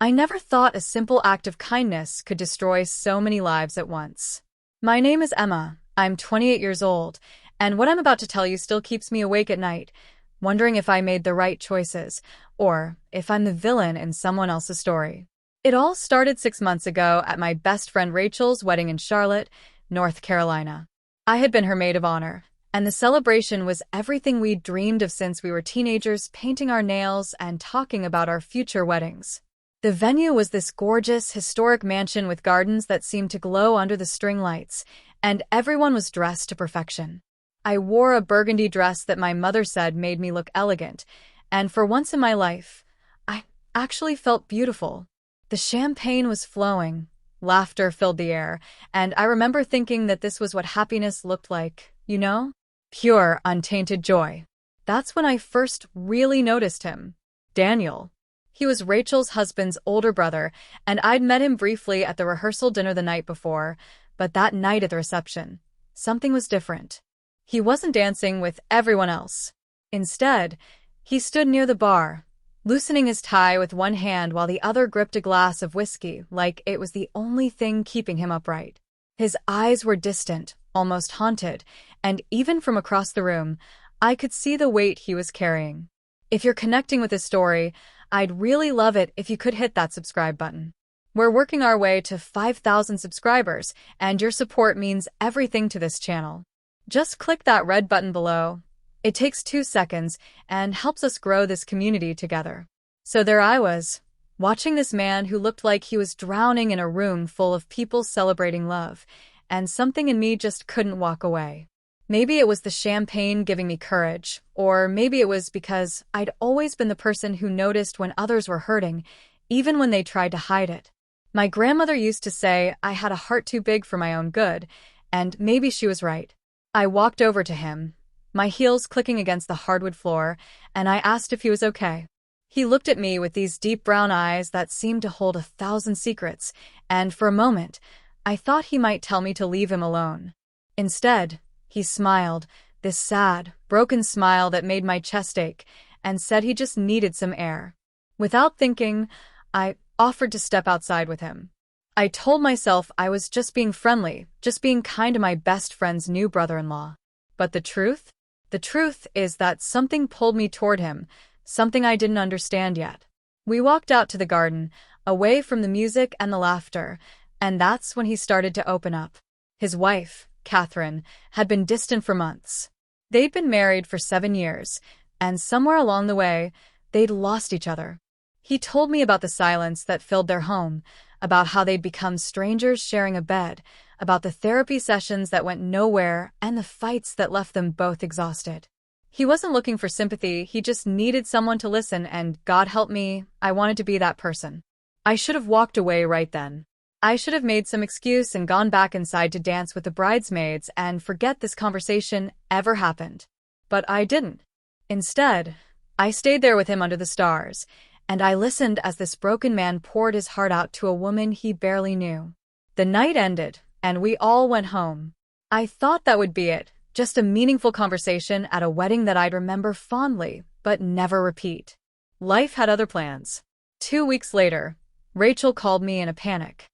I never thought a simple act of kindness could destroy so many lives at once. My name is Emma. I'm 28 years old, and what I'm about to tell you still keeps me awake at night, wondering if I made the right choices, or if I'm the villain in someone else's story. It all started 6 months ago at my best friend Rachel's wedding in Charlotte, North Carolina. I had been her maid of honor, and the celebration was everything we'd dreamed of since we were teenagers, painting our nails and talking about our future weddings. The venue was this gorgeous, historic mansion with gardens that seemed to glow under the string lights, and everyone was dressed to perfection. I wore a burgundy dress that my mother said made me look elegant, and for once in my life, I actually felt beautiful. The champagne was flowing, laughter filled the air, and I remember thinking that this was what happiness looked like, you know? Pure, untainted joy. That's when I first really noticed him. Daniel. He was Rachel's husband's older brother, and I'd met him briefly at the rehearsal dinner the night before, but that night at the reception, something was different. He wasn't dancing with everyone else. Instead, he stood near the bar, loosening his tie with one hand while the other gripped a glass of whiskey like it was the only thing keeping him upright. His eyes were distant, almost haunted, and even from across the room, I could see the weight he was carrying. If you're connecting with this story, I'd really love it if you could hit that subscribe button. We're working our way to 5,000 subscribers, and your support means everything to this channel. Just click that red button below. It takes 2 seconds and helps us grow this community together. So there I was, watching this man who looked like he was drowning in a room full of people celebrating love, and something in me just couldn't walk away. Maybe it was the champagne giving me courage, or maybe it was because I'd always been the person who noticed when others were hurting, even when they tried to hide it. My grandmother used to say I had a heart too big for my own good, and maybe she was right. I walked over to him, my heels clicking against the hardwood floor, and I asked if he was okay. He looked at me with these deep brown eyes that seemed to hold 1,000 secrets, and for a moment, I thought he might tell me to leave him alone. Instead, he smiled, this sad, broken smile that made my chest ache, and said he just needed some air. Without thinking, I offered to step outside with him. I told myself I was just being friendly, just being kind to my best friend's new brother-in-law. But the truth? The truth is that something pulled me toward him, something I didn't understand yet. We walked out to the garden, away from the music and the laughter, and that's when he started to open up. His wife, Catherine, had been distant for months. They'd been married for 7 years, and somewhere along the way, they'd lost each other. He told me about the silence that filled their home, about how they'd become strangers sharing a bed, about the therapy sessions that went nowhere, and the fights that left them both exhausted. He wasn't looking for sympathy, he just needed someone to listen, and God help me, I wanted to be that person. I should have walked away right then. I should have made some excuse and gone back inside to dance with the bridesmaids and forget this conversation ever happened. But I didn't. Instead, I stayed there with him under the stars, and I listened as this broken man poured his heart out to a woman he barely knew. The night ended, and we all went home. I thought that would be it, just a meaningful conversation at a wedding that I'd remember fondly, but never repeat. Life had other plans. 2 weeks later, Rachel called me in a panic.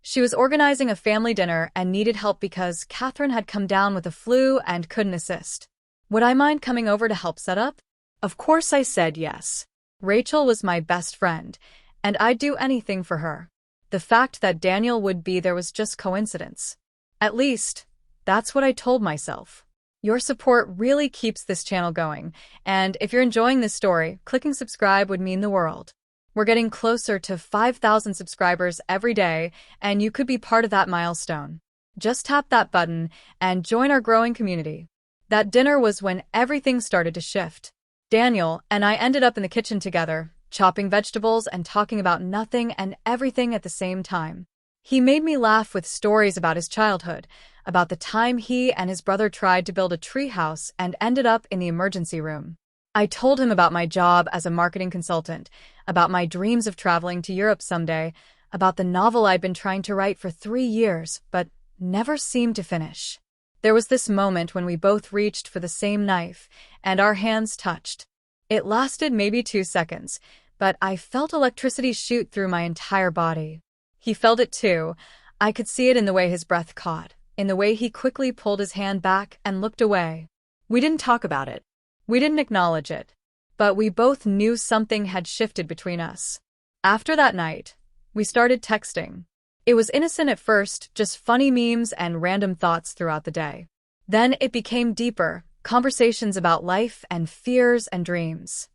She was organizing a family dinner and needed help because Catherine had come down with a flu and couldn't assist. Would I mind coming over to help set up? Of course I said yes. Rachel was my best friend, and I'd do anything for her. The fact that Daniel would be there was just coincidence. At least, that's what I told myself. Your support really keeps this channel going, and if you're enjoying this story, clicking subscribe would mean the world. We're getting closer to 5,000 subscribers every day, and you could be part of that milestone. Just tap that button and join our growing community. That dinner was when everything started to shift. Daniel and I ended up in the kitchen together, chopping vegetables and talking about nothing and everything at the same time. He made me laugh with stories about his childhood, about the time he and his brother tried to build a treehouse and ended up in the emergency room. I told him about my job as a marketing consultant, about my dreams of traveling to Europe someday, about the novel I'd been trying to write for 3 years, but never seemed to finish. There was this moment when we both reached for the same knife, and our hands touched. It lasted maybe 2 seconds, but I felt electricity shoot through my entire body. He felt it too. I could see it in the way his breath caught, in the way he quickly pulled his hand back and looked away. We didn't talk about it. We didn't acknowledge it. But we both knew something had shifted between us. After that night, we started texting. It was innocent at first, just funny memes and random thoughts throughout the day. Then it became deeper, conversations about life and fears and dreams.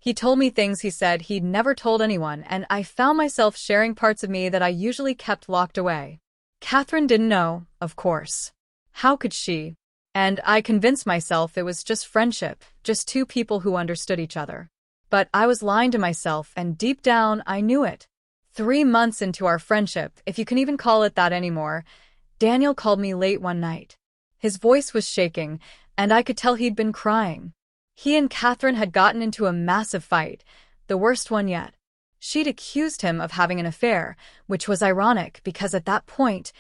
He told me things he said he'd never told anyone, and I found myself sharing parts of me that I usually kept locked away. Catherine didn't know, of course. How could she? And I convinced myself it was just friendship, just two people who understood each other. But I was lying to myself, and deep down, I knew it. 3 months into our friendship, if you can even call it that anymore, Daniel called me late one night. His voice was shaking, and I could tell he'd been crying. He and Catherine had gotten into a massive fight, the worst one yet. She'd accused him of having an affair, which was ironic because at that point,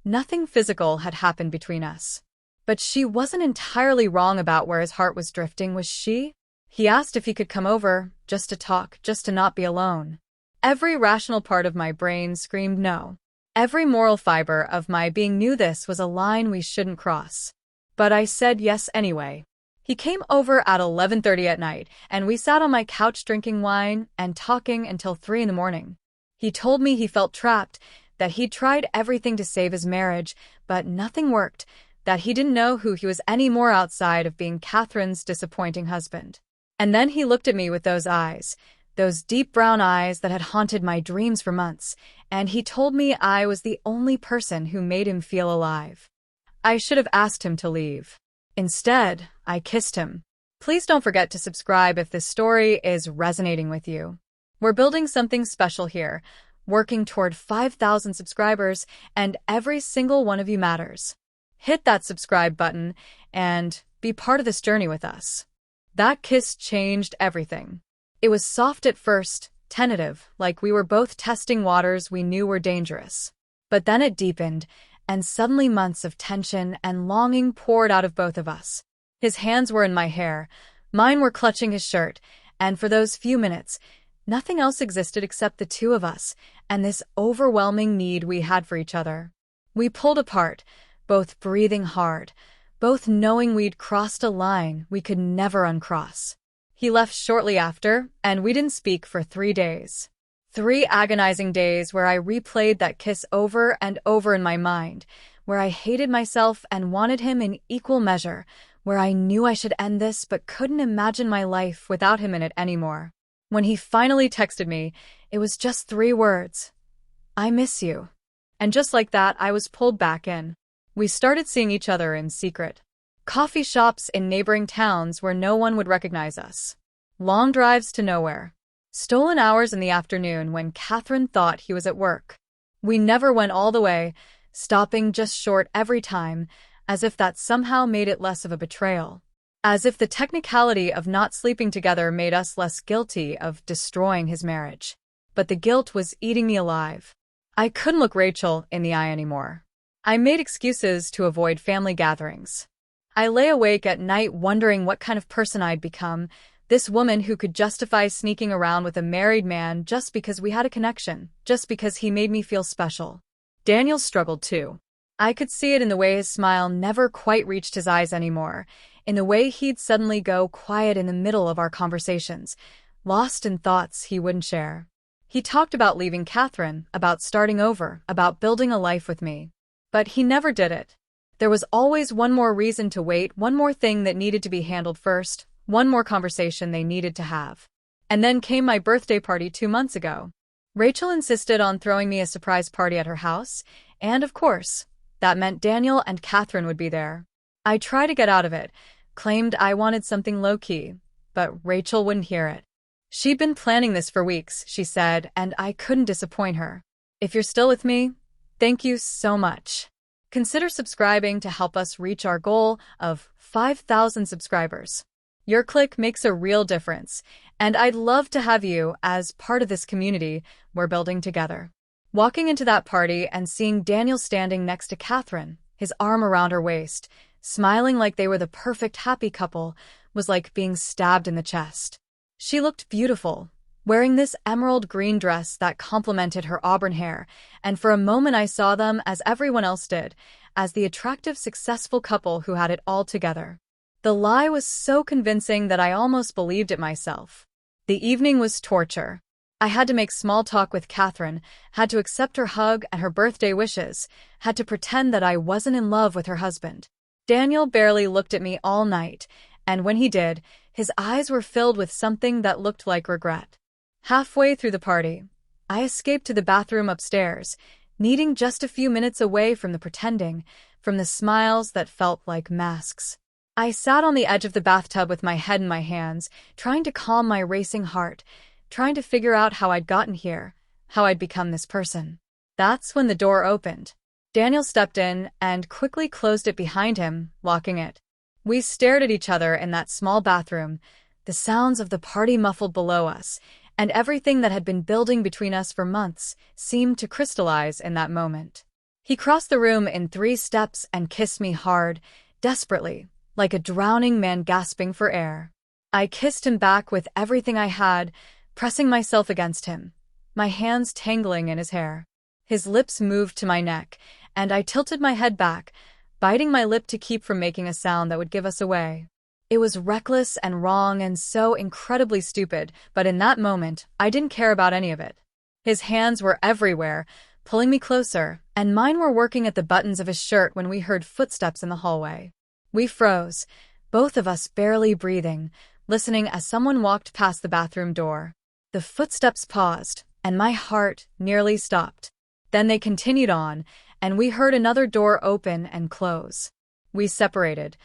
nothing physical had happened between us. But she wasn't entirely wrong about where his heart was drifting, was she? He asked if he could come over, just to talk, just to not be alone. Every rational part of my brain screamed no. Every moral fiber of my being knew this was a line we shouldn't cross. But I said yes anyway. He came over at 11:30 at night, and we sat on my couch drinking wine and talking until 3 in the morning. He told me he felt trapped, that he'd tried everything to save his marriage, but nothing worked, that he didn't know who he was anymore outside of being Catherine's disappointing husband. And then he looked at me with those eyes, those deep brown eyes that had haunted my dreams for months, and he told me I was the only person who made him feel alive. I should have asked him to leave. Instead, I kissed him. Please don't forget to subscribe if this story is resonating with you. We're building something special here, working toward 5,000 subscribers, and every single one of you matters. Hit that subscribe button and be part of this journey with us. That kiss changed everything. It was soft at first, tentative, like we were both testing waters we knew were dangerous. But then it deepened, and suddenly months of tension and longing poured out of both of us. His hands were in my hair, mine were clutching his shirt, and for those few minutes, nothing else existed except the two of us and this overwhelming need we had for each other. We pulled apart, both breathing hard, both knowing we'd crossed a line we could never uncross. He left shortly after, and we didn't speak for 3 days. 3 agonizing days where I replayed that kiss over and over in my mind, where I hated myself and wanted him in equal measure, where I knew I should end this but couldn't imagine my life without him in it anymore. When he finally texted me, it was just 3 words. I miss you. And just like that, I was pulled back in. We started seeing each other in secret. Coffee shops in neighboring towns where no one would recognize us. Long drives to nowhere. Stolen hours in the afternoon when Catherine thought he was at work. We never went all the way, stopping just short every time, as if that somehow made it less of a betrayal. As if the technicality of not sleeping together made us less guilty of destroying his marriage. But the guilt was eating me alive. I couldn't look Rachel in the eye anymore. I made excuses to avoid family gatherings. I lay awake at night wondering what kind of person I'd become, this woman who could justify sneaking around with a married man just because we had a connection, just because he made me feel special. Daniel struggled too. I could see it in the way his smile never quite reached his eyes anymore, in the way he'd suddenly go quiet in the middle of our conversations, lost in thoughts he wouldn't share. He talked about leaving Catherine, about starting over, about building a life with me. But he never did it. There was always one more reason to wait, one more thing that needed to be handled first, one more conversation they needed to have. And then came my birthday party 2 months ago. Rachel insisted on throwing me a surprise party at her house, and of course, that meant Daniel and Catherine would be there. I tried to get out of it, claimed I wanted something low-key, but Rachel wouldn't hear it. She'd been planning this for weeks, she said, and I couldn't disappoint her. If you're still with me, thank you so much. Consider subscribing to help us reach our goal of 5,000 subscribers. Your click makes a real difference, and I'd love to have you as part of this community we're building together. Walking into that party and seeing Daniel standing next to Catherine, his arm around her waist, smiling like they were the perfect happy couple, was like being stabbed in the chest. She looked beautiful, wearing this emerald green dress that complemented her auburn hair, and for a moment I saw them as everyone else did, as the attractive, successful couple who had it all together. The lie was so convincing that I almost believed it myself. The evening was torture. I had to make small talk with Catherine, had to accept her hug and her birthday wishes, had to pretend that I wasn't in love with her husband. Daniel barely looked at me all night, and when he did, his eyes were filled with something that looked like regret. Halfway through the party, I escaped to the bathroom upstairs, needing just a few minutes away from the pretending, from the smiles that felt like masks. I sat on the edge of the bathtub with my head in my hands, trying to calm my racing heart, trying to figure out how I'd gotten here, how I'd become this person. That's when the door opened. Daniel stepped in and quickly closed it behind him, locking it. We stared at each other in that small bathroom, the sounds of the party muffled below us, and everything that had been building between us for months seemed to crystallize in that moment. He crossed the room in 3 steps and kissed me hard, desperately, like a drowning man gasping for air. I kissed him back with everything I had, pressing myself against him, my hands tangling in his hair. His lips moved to my neck, and I tilted my head back, biting my lip to keep from making a sound that would give us away. It was reckless and wrong and so incredibly stupid, but in that moment, I didn't care about any of it. His hands were everywhere, pulling me closer, and mine were working at the buttons of his shirt when we heard footsteps in the hallway. We froze, both of us barely breathing, listening as someone walked past the bathroom door. The footsteps paused, and my heart nearly stopped. Then they continued on, and we heard another door open and close. We separated,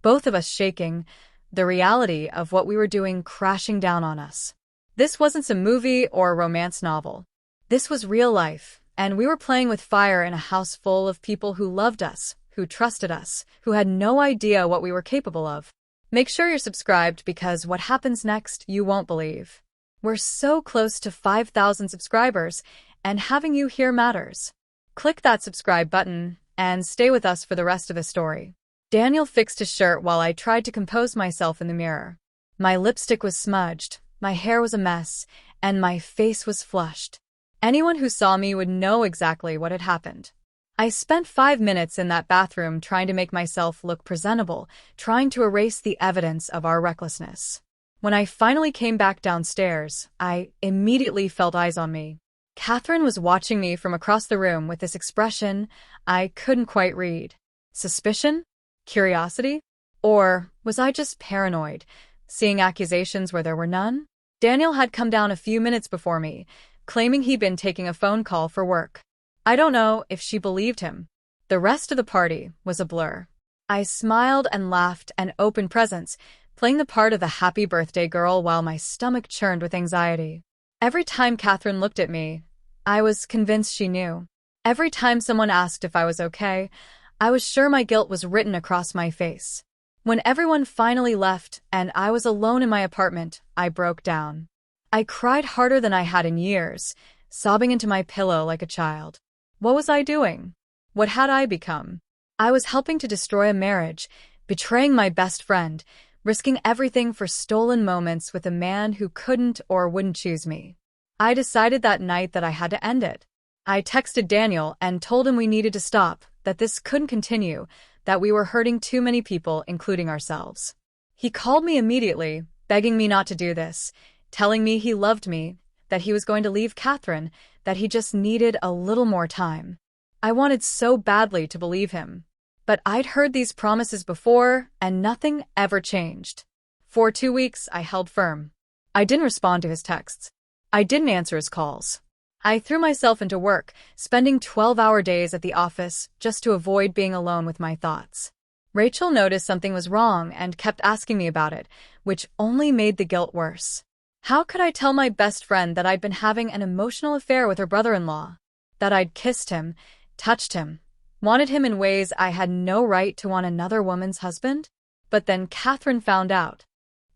both of us shaking, the reality of what we were doing crashing down on us. This wasn't some movie or romance novel. This was real life, and we were playing with fire in a house full of people who loved us, who trusted us, who had no idea what we were capable of. Make sure you're subscribed because what happens next you won't believe. We're so close to 5,000 subscribers, and having you here matters. Click that subscribe button and stay with us for the rest of the story. Daniel fixed his shirt while I tried to compose myself in the mirror. My lipstick was smudged, my hair was a mess, and my face was flushed. Anyone who saw me would know exactly what had happened. I spent 5 minutes in that bathroom trying to make myself look presentable, trying to erase the evidence of our recklessness. When I finally came back downstairs, I immediately felt eyes on me. Catherine was watching me from across the room with this expression I couldn't quite read. Suspicion? Curiosity? Or was I just paranoid, seeing accusations where there were none? Daniel had come down a few minutes before me, claiming he'd been taking a phone call for work. I don't know if she believed him. The rest of the party was a blur. I smiled and laughed and opened presents, playing the part of the happy birthday girl while my stomach churned with anxiety. Every time Catherine looked at me, I was convinced she knew. Every time someone asked if I was okay, I was sure my guilt was written across my face. When everyone finally left and I was alone in my apartment, I broke down. I cried harder than I had in years, sobbing into my pillow like a child. What was I doing? What had I become? I was helping to destroy a marriage, betraying my best friend, risking everything for stolen moments with a man who couldn't or wouldn't choose me. I decided that night that I had to end it. I texted Daniel and told him we needed to stop, that this couldn't continue, that we were hurting too many people, including ourselves. He called me immediately, begging me not to do this, telling me he loved me, that he was going to leave Catherine, that he just needed a little more time. I wanted so badly to believe him. But I'd heard these promises before, and nothing ever changed. For 2 weeks, I held firm. I didn't respond to his texts. I didn't answer his calls. I threw myself into work, spending 12-hour days at the office just to avoid being alone with my thoughts. Rachel noticed something was wrong and kept asking me about it, which only made the guilt worse. How could I tell my best friend that I'd been having an emotional affair with her brother-in-law? That I'd kissed him, touched him, wanted him in ways I had no right to want another woman's husband? But then Catherine found out.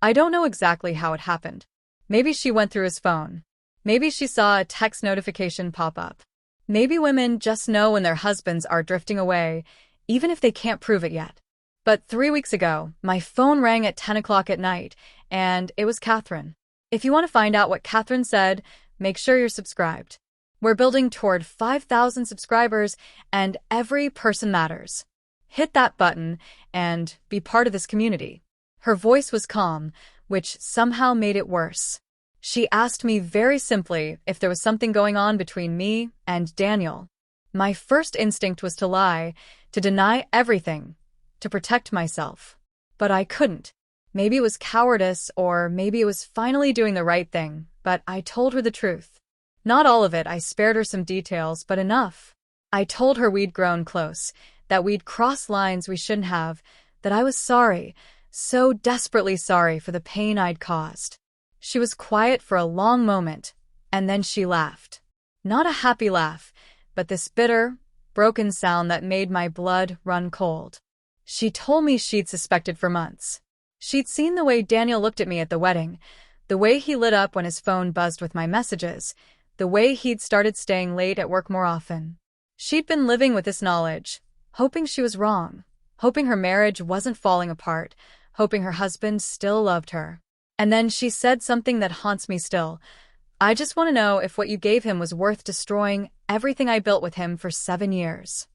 I don't know exactly how it happened. Maybe she went through his phone. Maybe she saw a text notification pop up. Maybe women just know when their husbands are drifting away, even if they can't prove it yet. But 3 weeks ago, my phone rang at 10 o'clock at night, and it was Catherine. If you want to find out what Catherine said, make sure you're subscribed. We're building toward 5,000 subscribers, and every person matters. Hit that button and be part of this community. Her voice was calm, which somehow made it worse. She asked me very simply if there was something going on between me and Daniel. My first instinct was to lie, to deny everything, to protect myself. But I couldn't. Maybe it was cowardice, or maybe it was finally doing the right thing, but I told her the truth. Not all of it, I spared her some details, but enough. I told her we'd grown close, that we'd crossed lines we shouldn't have, that I was sorry, so desperately sorry for the pain I'd caused. She was quiet for a long moment, and then she laughed. Not a happy laugh, but this bitter, broken sound that made my blood run cold. She told me she'd suspected for months. She'd seen the way Daniel looked at me at the wedding, the way he lit up when his phone buzzed with my messages, the way he'd started staying late at work more often. She'd been living with this knowledge, hoping she was wrong, hoping her marriage wasn't falling apart, hoping her husband still loved her. And then she said something that haunts me still. I just want to know if what you gave him was worth destroying everything I built with him for 7 years.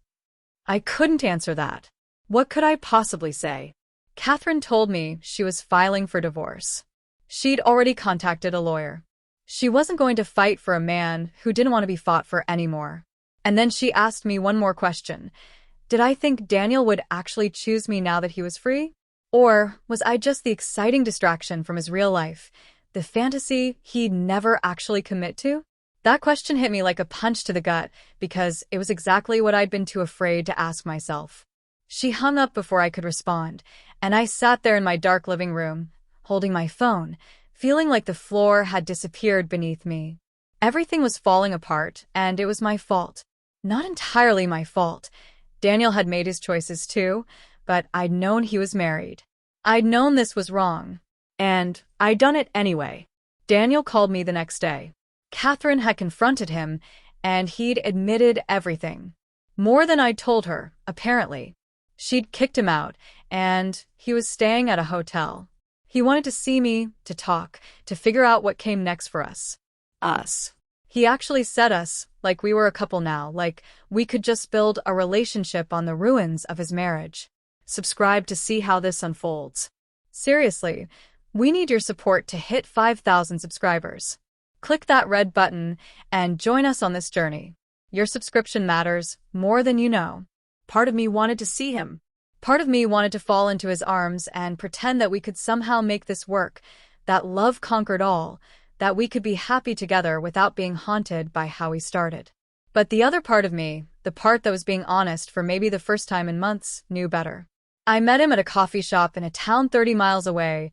I couldn't answer that. What could I possibly say? Catherine told me she was filing for divorce. She'd already contacted a lawyer. She wasn't going to fight for a man who didn't want to be fought for anymore. And then she asked me one more question. Did I think Daniel would actually choose me now that he was free? Or was I just the exciting distraction from his real life, the fantasy he'd never actually commit to? That question hit me like a punch to the gut because it was exactly what I'd been too afraid to ask myself. She hung up before I could respond, and I sat there in my dark living room, holding my phone, feeling like the floor had disappeared beneath me. Everything was falling apart, and it was my fault. Not entirely my fault. Daniel had made his choices too, but I'd known he was married. I'd known this was wrong, and I'd done it anyway. Daniel called me the next day. Catherine had confronted him, and he'd admitted everything. More than I'd told her, apparently. She'd kicked him out, and he was staying at a hotel. He wanted to see me, to talk, to figure out what came next for us. Us. He actually said us, like we were a couple now, like we could just build a relationship on the ruins of his marriage. Subscribe to see how this unfolds. Seriously, we need your support to hit 5,000 subscribers. Click that red button and join us on this journey. Your subscription matters more than you know. Part of me wanted to see him. Part of me wanted to fall into his arms and pretend that we could somehow make this work, that love conquered all, that we could be happy together without being haunted by how we started. But the other part of me, the part that was being honest for maybe the first time in months, knew better. I met him at a coffee shop in a town 30 miles away,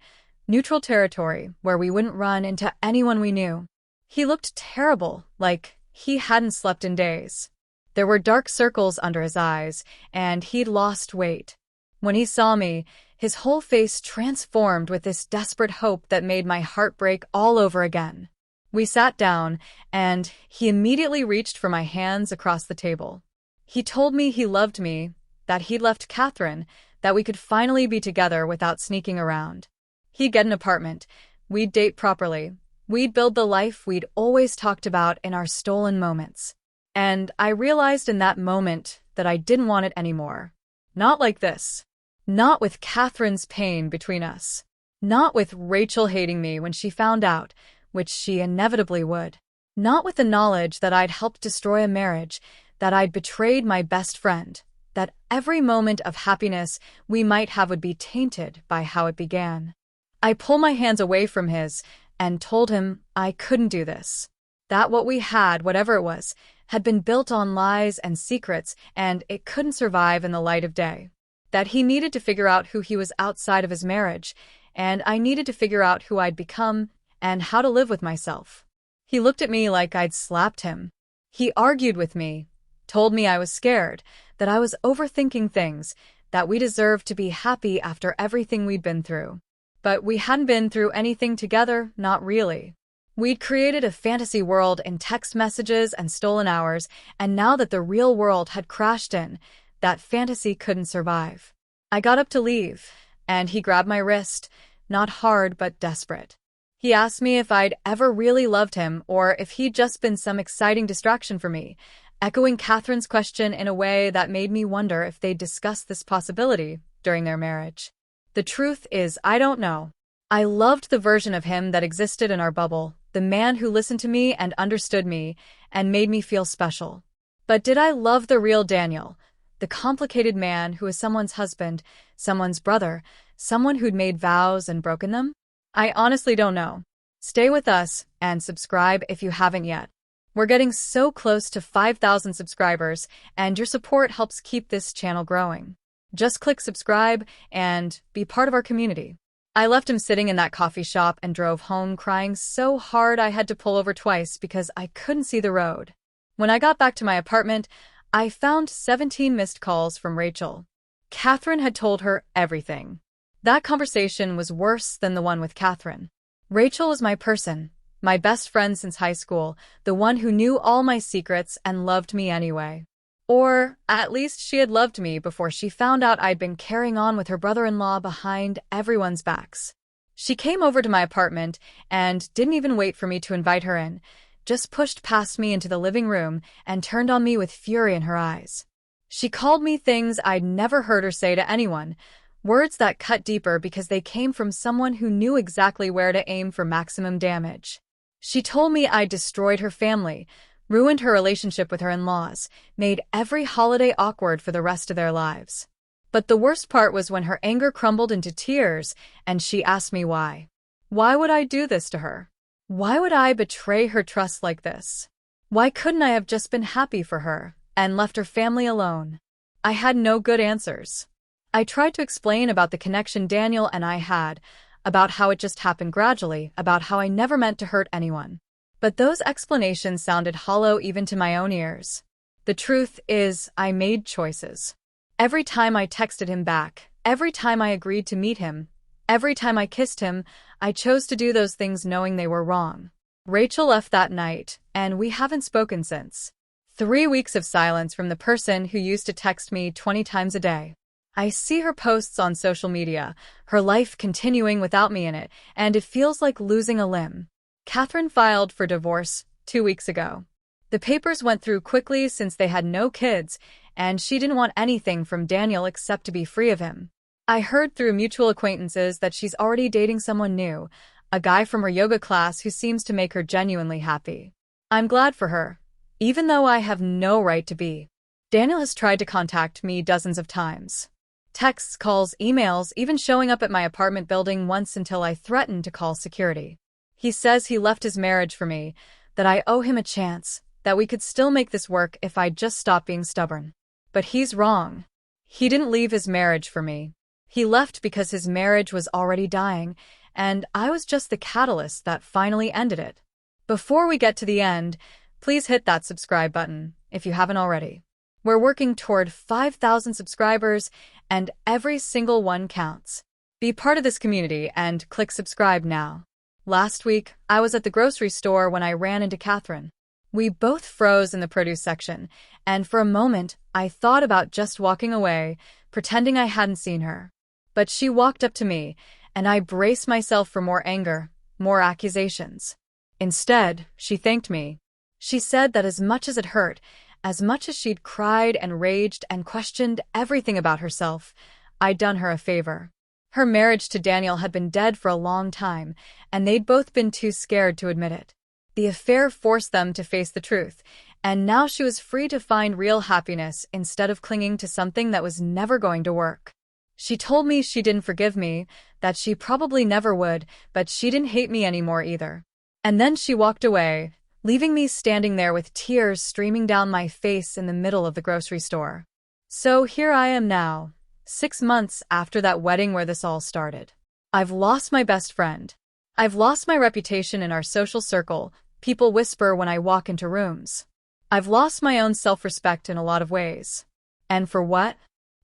neutral territory where we wouldn't run into anyone we knew. He looked terrible, like he hadn't slept in days. There were dark circles under his eyes, and he'd lost weight. When he saw me, his whole face transformed with this desperate hope that made my heart break all over again. We sat down, and he immediately reached for my hands across the table. He told me he loved me, that he'd left Catherine, that we could finally be together without sneaking around. He'd get an apartment. We'd date properly. We'd build the life we'd always talked about in our stolen moments. And I realized in that moment that I didn't want it anymore. Not like this. Not with Catherine's pain between us. Not with Rachel hating me when she found out, which she inevitably would. Not with the knowledge that I'd helped destroy a marriage, that I'd betrayed my best friend, that every moment of happiness we might have would be tainted by how it began. I pulled my hands away from his and told him I couldn't do this. That what we had, whatever it was, had been built on lies and secrets, and it couldn't survive in the light of day. That he needed to figure out who he was outside of his marriage, and I needed to figure out who I'd become and how to live with myself. He looked at me like I'd slapped him. He argued with me, told me I was scared, that I was overthinking things, that we deserved to be happy after everything we'd been through. But we hadn't been through anything together, not really. We'd created a fantasy world in text messages and stolen hours, and now that the real world had crashed in, that fantasy couldn't survive. I got up to leave, and he grabbed my wrist, not hard but desperate. He asked me if I'd ever really loved him or if he'd just been some exciting distraction for me, echoing Catherine's question in a way that made me wonder if they'd discussed this possibility during their marriage. The truth is, I don't know. I loved the version of him that existed in our bubble, the man who listened to me and understood me and made me feel special. But did I love the real Daniel, the complicated man who is someone's husband, someone's brother, someone who'd made vows and broken them? I honestly don't know. Stay with us and subscribe if you haven't yet. We're getting so close to 5,000 subscribers, and your support helps keep this channel growing. Just click subscribe and be part of our community. I left him sitting in that coffee shop and drove home crying so hard I had to pull over twice because I couldn't see the road. When I got back to my apartment, I found 17 missed calls from Rachel. Catherine had told her everything. That conversation was worse than the one with Catherine. Rachel was my person, my best friend since high school, the one who knew all my secrets and loved me anyway. Or, at least she had loved me before she found out I'd been carrying on with her brother-in-law behind everyone's backs. She came over to my apartment and didn't even wait for me to invite her in, just pushed past me into the living room and turned on me with fury in her eyes. She called me things I'd never heard her say to anyone, words that cut deeper because they came from someone who knew exactly where to aim for maximum damage. She told me I'd destroyed her family, ruined her relationship with her in-laws, made every holiday awkward for the rest of their lives. But the worst part was when her anger crumbled into tears and she asked me why. Why would I do this to her? Why would I betray her trust like this? Why couldn't I have just been happy for her and left her family alone? I had no good answers. I tried to explain about the connection Daniel and I had, about how it just happened gradually, about how I never meant to hurt anyone. But those explanations sounded hollow even to my own ears. The truth is, I made choices. Every time I texted him back, every time I agreed to meet him, every time I kissed him, I chose to do those things knowing they were wrong. Rachel left that night, and we haven't spoken since. 3 weeks of silence from the person who used to text me 20 times a day. I see her posts on social media, her life continuing without me in it, and it feels like losing a limb. Catherine filed for divorce 2 weeks ago. The papers went through quickly since they had no kids, and she didn't want anything from Daniel except to be free of him. I heard through mutual acquaintances that she's already dating someone new, a guy from her yoga class who seems to make her genuinely happy. I'm glad for her, even though I have no right to be. Daniel has tried to contact me dozens of times. Texts, calls, emails, even showing up at my apartment building once until I threatened to call security. He says he left his marriage for me, that I owe him a chance, that we could still make this work if I'd just stop being stubborn. But he's wrong. He didn't leave his marriage for me. He left because his marriage was already dying, and I was just the catalyst that finally ended it. Before we get to the end, please hit that subscribe button if you haven't already. We're working toward 5,000 subscribers, and every single one counts. Be part of this community and click subscribe now. Last week, I was at the grocery store when I ran into Catherine. We both froze in the produce section, and for a moment, I thought about just walking away, pretending I hadn't seen her. But she walked up to me, and I braced myself for more anger, more accusations. Instead, she thanked me. She said that as much as it hurt, as much as she'd cried and raged and questioned everything about herself, I'd done her a favor. Her marriage to Daniel had been dead for a long time, and they'd both been too scared to admit it. The affair forced them to face the truth, and now she was free to find real happiness instead of clinging to something that was never going to work. She told me she didn't forgive me, that she probably never would, but she didn't hate me anymore either. And then she walked away, leaving me standing there with tears streaming down my face in the middle of the grocery store. So here I am now, 6 months after that wedding where this all started. I've lost my best friend. I've lost my reputation in our social circle. People whisper when I walk into rooms. I've lost my own self-respect in a lot of ways. And for what?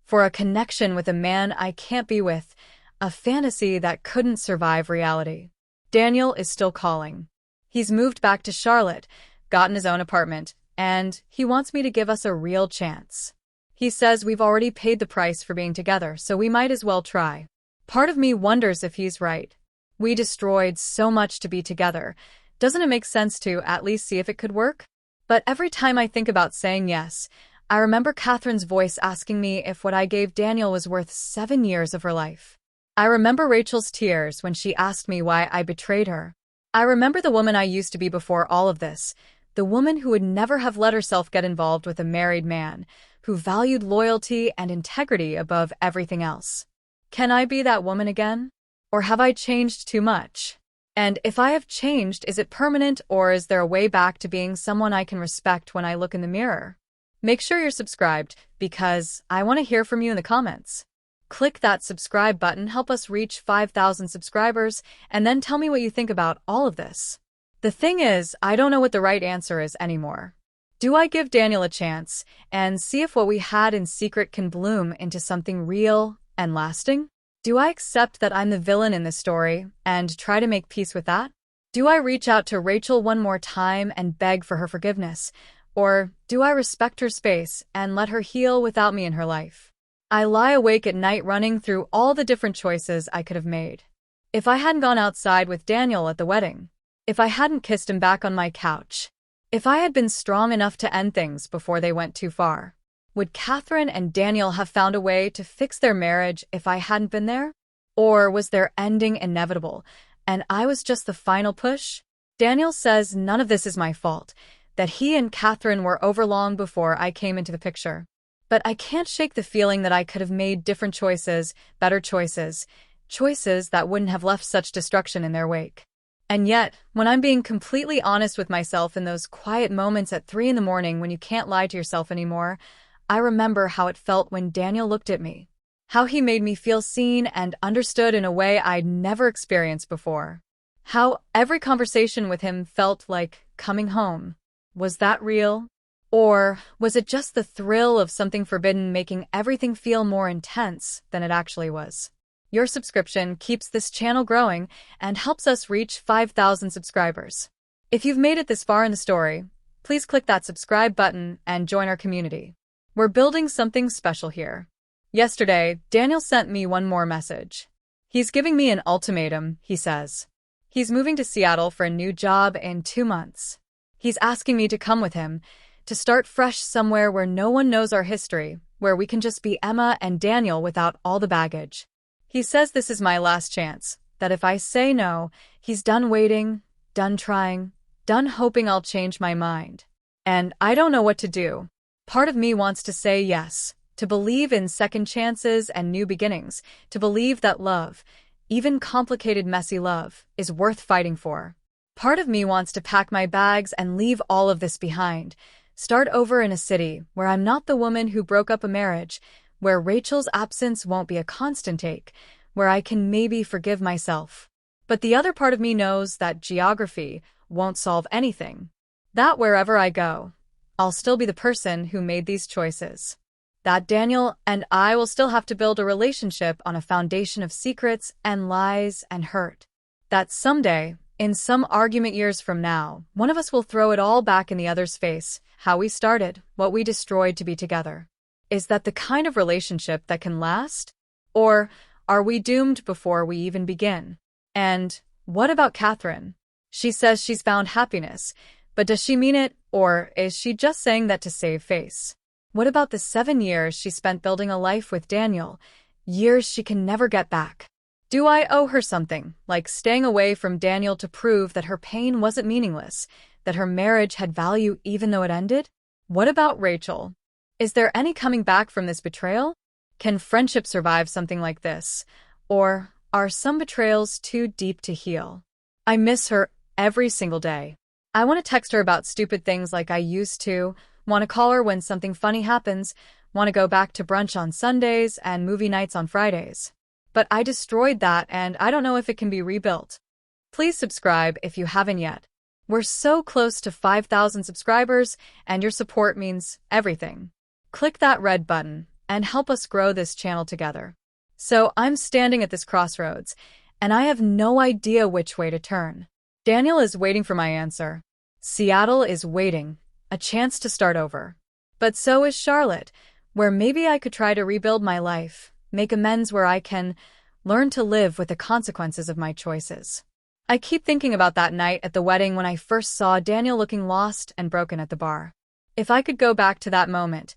For a connection with a man I can't be with, a fantasy that couldn't survive reality. Daniel is still calling. He's moved back to Charlotte, gotten his own apartment, and he wants me to give us a real chance. He says we've already paid the price for being together, so we might as well try. Part of me wonders if he's right. We destroyed so much to be together. Doesn't it make sense to at least see if it could work? But every time I think about saying yes, I remember Catherine's voice asking me if what I gave Daniel was worth 7 years of her life. I remember Rachel's tears when she asked me why I betrayed her. I remember the woman I used to be before all of this, the woman who would never have let herself get involved with a married man, who valued loyalty and integrity above everything else. Can I be that woman again? Or have I changed too much? And if I have changed, is it permanent, or is there a way back to being someone I can respect when I look in the mirror? Make sure you're subscribed, because I want to hear from you in the comments. Click that subscribe button, help us reach 5,000 subscribers, and then tell me what you think about all of this. The thing is, I don't know what the right answer is anymore. Do I give Daniel a chance and see if what we had in secret can bloom into something real and lasting? Do I accept that I'm the villain in this story and try to make peace with that? Do I reach out to Rachel one more time and beg for her forgiveness? Or do I respect her space and let her heal without me in her life? I lie awake at night running through all the different choices I could have made. If I hadn't gone outside with Daniel at the wedding, if I hadn't kissed him back on my couch, if I had been strong enough to end things before they went too far, would Catherine and Daniel have found a way to fix their marriage if I hadn't been there? Or was their ending inevitable, and I was just the final push? Daniel says none of this is my fault, that he and Catherine were over long before I came into the picture. But I can't shake the feeling that I could have made different choices, better choices, choices that wouldn't have left such destruction in their wake. And yet, when I'm being completely honest with myself in those quiet moments at 3 a.m. when you can't lie to yourself anymore, I remember how it felt when Daniel looked at me, how he made me feel seen and understood in a way I'd never experienced before, how every conversation with him felt like coming home. Was that real? Or was it just the thrill of something forbidden making everything feel more intense than it actually was? Your subscription keeps this channel growing and helps us reach 5,000 subscribers. If you've made it this far in the story, please click that subscribe button and join our community. We're building something special here. Yesterday, Daniel sent me one more message. He's giving me an ultimatum, he says. He's moving to Seattle for a new job in 2 months. He's asking me to come with him, to start fresh somewhere where no one knows our history, where we can just be Emma and Daniel without all the baggage. He says this is my last chance, that if I say no, he's done waiting, done trying, done hoping I'll change my mind. And I don't know what to do. Part of me wants to say yes, to believe in second chances and new beginnings, to believe that love, even complicated, messy love, is worth fighting for. Part of me wants to pack my bags and leave all of this behind, start over in a city where I'm not the woman who broke up a marriage, where Rachel's absence won't be a constant ache, where I can maybe forgive myself. But the other part of me knows that geography won't solve anything. That wherever I go, I'll still be the person who made these choices. That Daniel and I will still have to build a relationship on a foundation of secrets and lies and hurt. That someday, in some argument years from now, one of us will throw it all back in the other's face, how we started, what we destroyed to be together. Is that the kind of relationship that can last? Or are we doomed before we even begin? And what about Catherine? She says she's found happiness, but does she mean it, or is she just saying that to save face? What about the 7 years she spent building a life with Daniel, years she can never get back? Do I owe her something, like staying away from Daniel to prove that her pain wasn't meaningless, that her marriage had value even though it ended? What about Rachel? Is there any coming back from this betrayal? Can friendship survive something like this? Or are some betrayals too deep to heal? I miss her every single day. I want to text her about stupid things like I used to, want to call her when something funny happens, want to go back to brunch on Sundays and movie nights on Fridays. But I destroyed that and I don't know if it can be rebuilt. Please subscribe if you haven't yet. We're so close to 5,000 subscribers and your support means everything. Click that red button and help us grow this channel together. So I'm standing at this crossroads and I have no idea which way to turn. Daniel is waiting for my answer. Seattle is waiting, a chance to start over. But so is Charlotte, where maybe I could try to rebuild my life, make amends where I can, learn to live with the consequences of my choices. I keep thinking about that night at the wedding when I first saw Daniel looking lost and broken at the bar. If I could go back to that moment,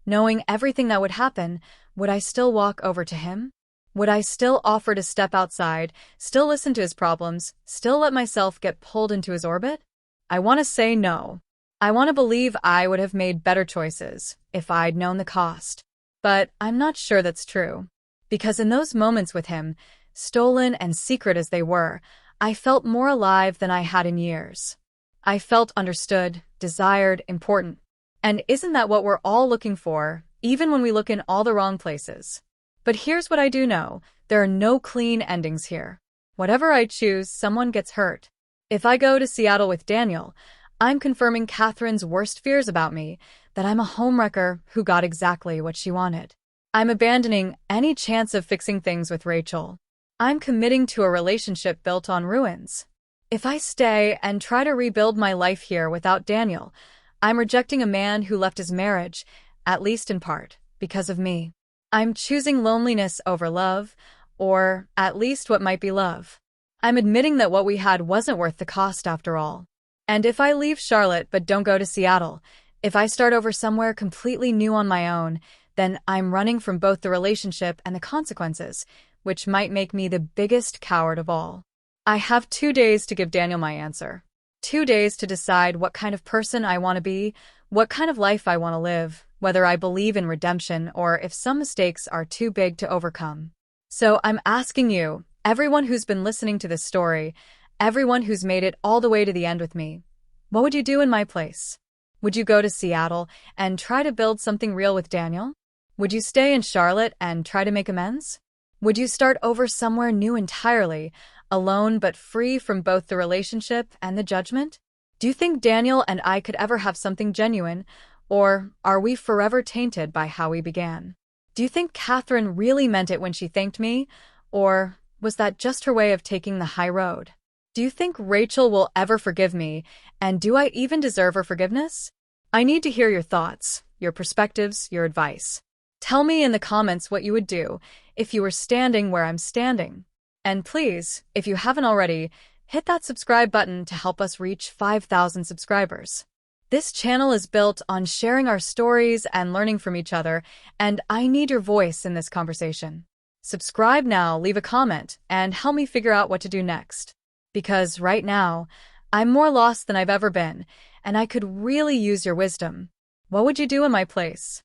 knowing everything that would happen, would I still walk over to him? Would I still offer to step outside, still listen to his problems, still let myself get pulled into his orbit? I want to say no. I want to believe I would have made better choices if I'd known the cost. But I'm not sure that's true. Because in those moments with him, stolen and secret as they were, I felt more alive than I had in years. I felt understood, desired, important. And isn't that what we're all looking for, even when we look in all the wrong places? But here's what I do know. There are no clean endings here. Whatever I choose, someone gets hurt. If I go to Seattle with Daniel, I'm confirming Catherine's worst fears about me, that I'm a homewrecker who got exactly what she wanted. I'm abandoning any chance of fixing things with Rachel. I'm committing to a relationship built on ruins. If I stay and try to rebuild my life here without Daniel, I'm rejecting a man who left his marriage, at least in part, because of me. I'm choosing loneliness over love, or at least what might be love. I'm admitting that what we had wasn't worth the cost after all. And if I leave Charlotte but don't go to Seattle, if I start over somewhere completely new on my own, then I'm running from both the relationship and the consequences, which might make me the biggest coward of all. I have 2 days to give Daniel my answer. 2 days to decide what kind of person I want to be, what kind of life I want to live, whether I believe in redemption or if some mistakes are too big to overcome. So I'm asking you, everyone who's been listening to this story, everyone who's made it all the way to the end with me, what would you do in my place? Would you go to Seattle and try to build something real with Daniel? Would you stay in Charlotte and try to make amends? Would you start over somewhere new entirely, alone but free from both the relationship and the judgment? Do you think Daniel and I could ever have something genuine, or are we forever tainted by how we began? Do you think Catherine really meant it when she thanked me, or was that just her way of taking the high road? Do you think Rachel will ever forgive me, and do I even deserve her forgiveness? I need to hear your thoughts, your perspectives, your advice. Tell me in the comments what you would do if you were standing where I'm standing. And please, if you haven't already, hit that subscribe button to help us reach 5,000 subscribers. This channel is built on sharing our stories and learning from each other, and I need your voice in this conversation. Subscribe now, leave a comment, and help me figure out what to do next. Because right now, I'm more lost than I've ever been, and I could really use your wisdom. What would you do in my place?